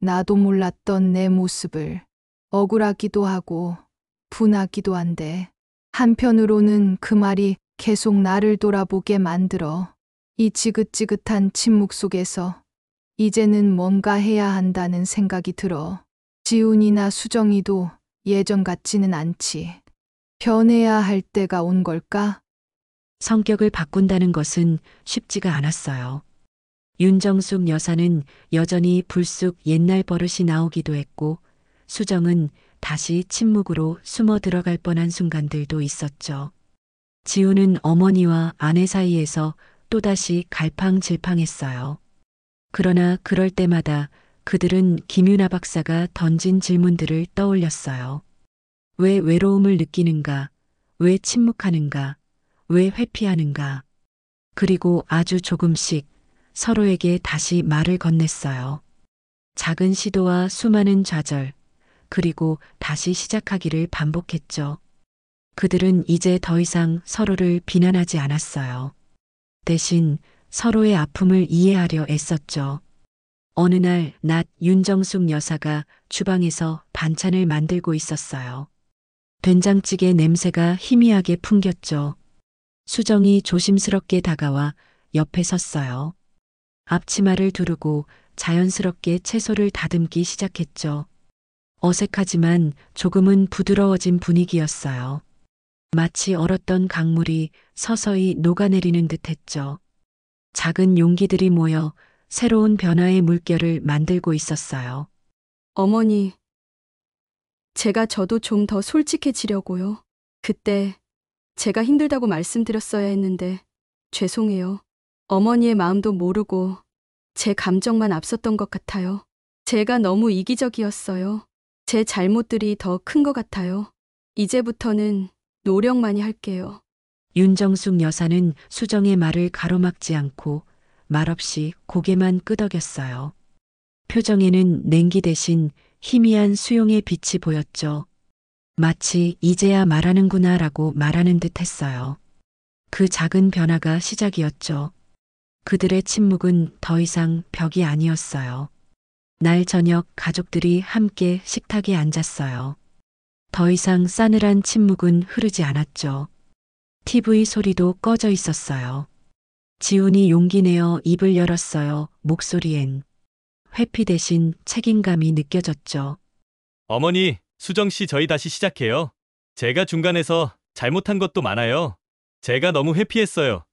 나도 몰랐던 내 모습을 억울하기도 하고 분하기도 한데 한편으로는 그 말이 계속 나를 돌아보게 만들어. 이 지긋지긋한 침묵 속에서 이제는 뭔가 해야 한다는 생각이 들어. 지훈이나 수정이도 예전 같지는 않지. 변해야 할 때가 온 걸까? 성격을 바꾼다는 것은 쉽지가 않았어요. 윤정숙 여사는 여전히 불쑥 옛날 버릇이 나오기도 했고 수정은 다시 침묵으로 숨어 들어갈 뻔한 순간들도 있었죠. 지우는 어머니와 아내 사이에서 또다시 갈팡질팡했어요. 그러나 그럴 때마다 그들은 김윤아 박사가 던진 질문들을 떠올렸어요. 왜 외로움을 느끼는가? 왜 침묵하는가? 왜 회피하는가? 그리고 아주 조금씩 서로에게 다시 말을 건넸어요. 작은 시도와 수많은 좌절, 그리고 다시 시작하기를 반복했죠. 그들은 이제 더 이상 서로를 비난하지 않았어요. 대신 서로의 아픔을 이해하려 애썼죠. 어느 날 낮 윤정숙 여사가 주방에서 반찬을 만들고 있었어요. 된장찌개 냄새가 희미하게 풍겼죠. 수정이 조심스럽게 다가와 옆에 섰어요. 앞치마를 두르고 자연스럽게 채소를 다듬기 시작했죠. 어색하지만 조금은 부드러워진 분위기였어요. 마치 얼었던 강물이 서서히 녹아내리는 듯했죠. 작은 용기들이 모여 새로운 변화의 물결을 만들고 있었어요. 어머니, 제가 저도 좀 더 솔직해지려고요. 그때 제가 힘들다고 말씀드렸어야 했는데 죄송해요. 어머니의 마음도 모르고 제 감정만 앞섰던 것 같아요. 제가 너무 이기적이었어요. 제 잘못들이 더 큰 것 같아요. 이제부터는 노력만이 할게요. 윤정숙 여사는 수정의 말을 가로막지 않고 말없이 고개만 끄덕였어요. 표정에는 냉기 대신 희미한 수용의 빛이 보였죠. 마치 이제야 말하는구나라고 말하는 듯 했어요. 그 작은 변화가 시작이었죠. 그들의 침묵은 더 이상 벽이 아니었어요. 날 저녁 가족들이 함께 식탁에 앉았어요. 더 이상 싸늘한 침묵은 흐르지 않았죠. TV 소리도 꺼져 있었어요. 지훈이 용기 내어 입을 열었어요. 목소리엔 회피 대신 책임감이 느껴졌죠. 어머니, 수정 씨 저희 다시 시작해요. 제가 중간에서 잘못한 것도 많아요. 제가 너무 회피했어요.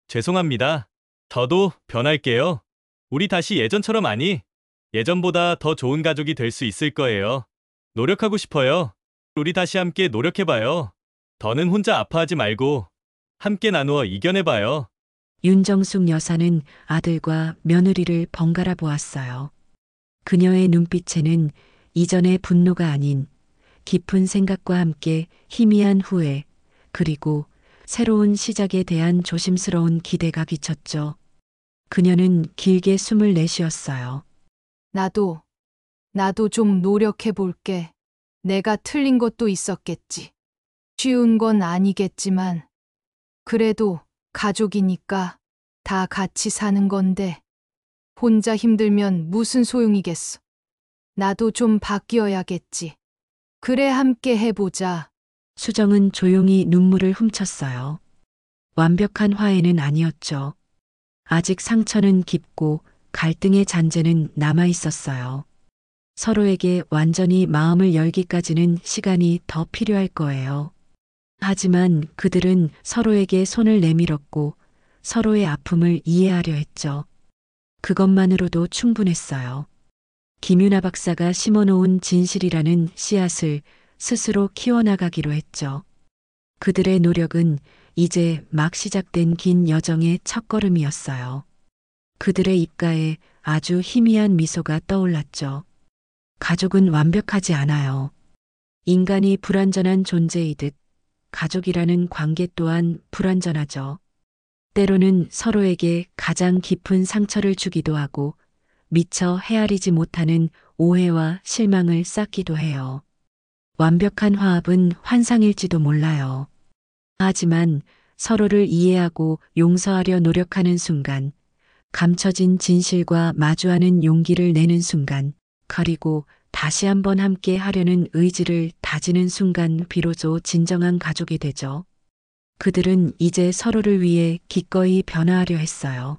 죄송합니다. 저도 변할게요. 우리 다시 예전처럼 예전보다 더 좋은 가족이 될 수 있을 거예요. 노력하고 싶어요. 우리 다시 함께 노력해봐요. 더는 혼자 아파하지 말고 함께 나누어 이겨내봐요. 윤정숙 여사는 아들과 며느리를 번갈아 보았어요. 그녀의 눈빛에는 이전의 분노가 아닌 깊은 생각과 함께 희미한 후회, 그리고 새로운 시작에 대한 조심스러운 기대가 비쳤죠. 그녀는 길게 숨을 내쉬었어요. 나도 좀 노력해 볼게. 내가 틀린 것도 있었겠지. 쉬운 건 아니겠지만, 그래도 가족이니까 다 같이 사는 건데, 혼자 힘들면 무슨 소용이겠어. 나도 좀 바뀌어야겠지. 그래, 함께 해보자. 수정은 조용히 눈물을 훔쳤어요. 완벽한 화해는 아니었죠. 아직 상처는 깊고 갈등의 잔재는 남아 있었어요. 서로에게 완전히 마음을 열기까지는 시간이 더 필요할 거예요. 하지만 그들은 서로에게 손을 내밀었고 서로의 아픔을 이해하려 했죠. 그것만으로도 충분했어요. 김윤아 박사가 심어놓은 진실이라는 씨앗을 스스로 키워나가기로 했죠. 그들의 노력은 이제 막 시작된 긴 여정의 첫걸음이었어요. 그들의 입가에 아주 희미한 미소가 떠올랐죠. 가족은 완벽하지 않아요. 인간이 불완전한 존재이듯 가족이라는 관계 또한 불완전하죠. 때로는 서로에게 가장 깊은 상처를 주기도 하고 미처 헤아리지 못하는 오해와 실망을 쌓기도 해요. 완벽한 화합은 환상일지도 몰라요. 하지만 서로를 이해하고 용서하려 노력하는 순간, 감춰진 진실과 마주하는 용기를 내는 순간, 그리고 다시 한번 함께 하려는 의지를 다지는 순간 비로소 진정한 가족이 되죠. 그들은 이제 서로를 위해 기꺼이 변화하려 했어요.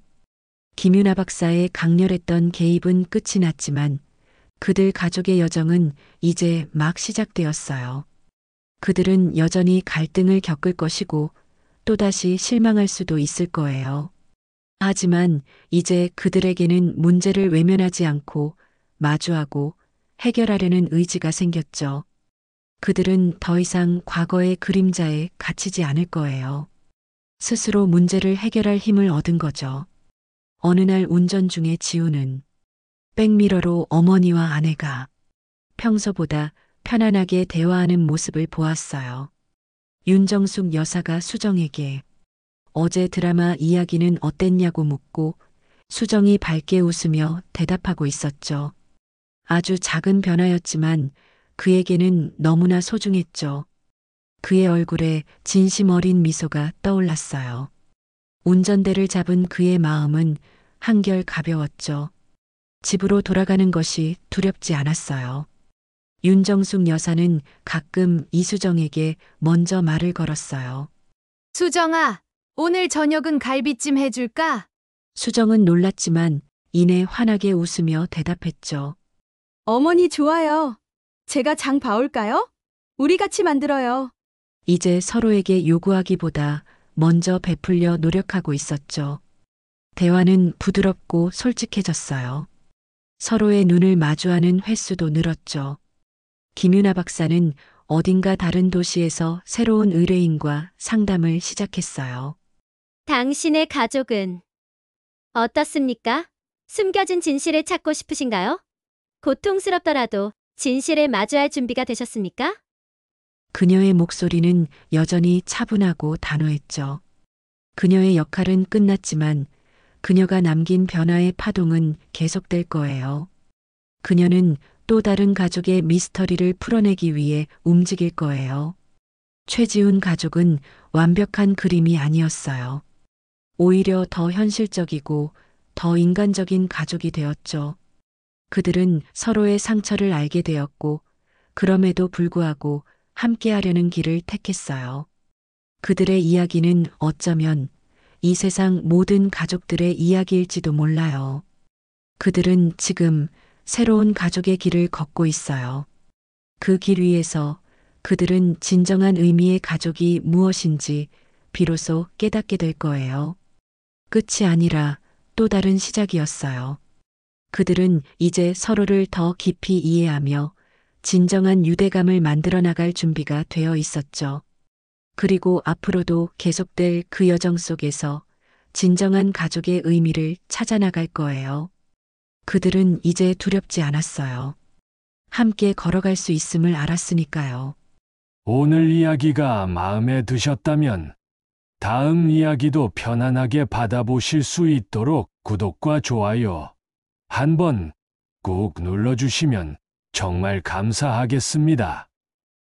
김윤아 박사의 강렬했던 개입은 끝이 났지만 그들 가족의 여정은 이제 막 시작되었어요. 그들은 여전히 갈등을 겪을 것이고 또다시 실망할 수도 있을 거예요. 하지만 이제 그들에게는 문제를 외면하지 않고 마주하고 해결하려는 의지가 생겼죠. 그들은 더 이상 과거의 그림자에 갇히지 않을 거예요. 스스로 문제를 해결할 힘을 얻은 거죠. 어느 날 운전 중에 지우는 백미러로 어머니와 아내가 평소보다 편안하게 대화하는 모습을 보았어요. 윤정숙 여사가 수정에게 어제 드라마 이야기는 어땠냐고 묻고 수정이 밝게 웃으며 대답하고 있었죠. 아주 작은 변화였지만 그에게는 너무나 소중했죠. 그의 얼굴에 진심 어린 미소가 떠올랐어요. 운전대를 잡은 그의 마음은 한결 가벼웠죠. 집으로 돌아가는 것이 두렵지 않았어요. 윤정숙 여사는 가끔 이수정에게 먼저 말을 걸었어요. 수정아, 오늘 저녁은 갈비찜 해줄까? 수정은 놀랐지만 이내 환하게 웃으며 대답했죠. 어머니 좋아요. 제가 장 봐올까요? 우리 같이 만들어요. 이제 서로에게 요구하기보다 먼저 베풀려 노력하고 있었죠. 대화는 부드럽고 솔직해졌어요. 서로의 눈을 마주하는 횟수도 늘었죠. 김윤아 박사는 어딘가 다른 도시에서 새로운 의뢰인과 상담을 시작했어요. 당신의 가족은 어떻습니까? 숨겨진 진실을 찾고 싶으신가요? 고통스럽더라도 진실에 마주할 준비가 되셨습니까? 그녀의 목소리는 여전히 차분하고 단호했죠. 그녀의 역할은 끝났지만 그녀가 남긴 변화의 파동은 계속될 거예요. 그녀는 또 다른 가족의 미스터리를 풀어내기 위해 움직일 거예요. 최지훈 가족은 완벽한 그림이 아니었어요. 오히려 더 현실적이고 더 인간적인 가족이 되었죠. 그들은 서로의 상처를 알게 되었고 그럼에도 불구하고 함께하려는 길을 택했어요. 그들의 이야기는 어쩌면 이 세상 모든 가족들의 이야기일지도 몰라요. 그들은 지금 새로운 가족의 길을 걷고 있어요. 그 길 위에서 그들은 진정한 의미의 가족이 무엇인지 비로소 깨닫게 될 거예요. 끝이 아니라 또 다른 시작이었어요. 그들은 이제 서로를 더 깊이 이해하며 진정한 유대감을 만들어 나갈 준비가 되어 있었죠. 그리고 앞으로도 계속될 그 여정 속에서 진정한 가족의 의미를 찾아 나갈 거예요. 그들은 이제 두렵지 않았어요. 함께 걸어갈 수 있음을 알았으니까요. 오늘 이야기가 마음에 드셨다면 다음 이야기도 편안하게 받아보실 수 있도록 구독과 좋아요 한번 꾹 눌러주시면 정말 감사하겠습니다.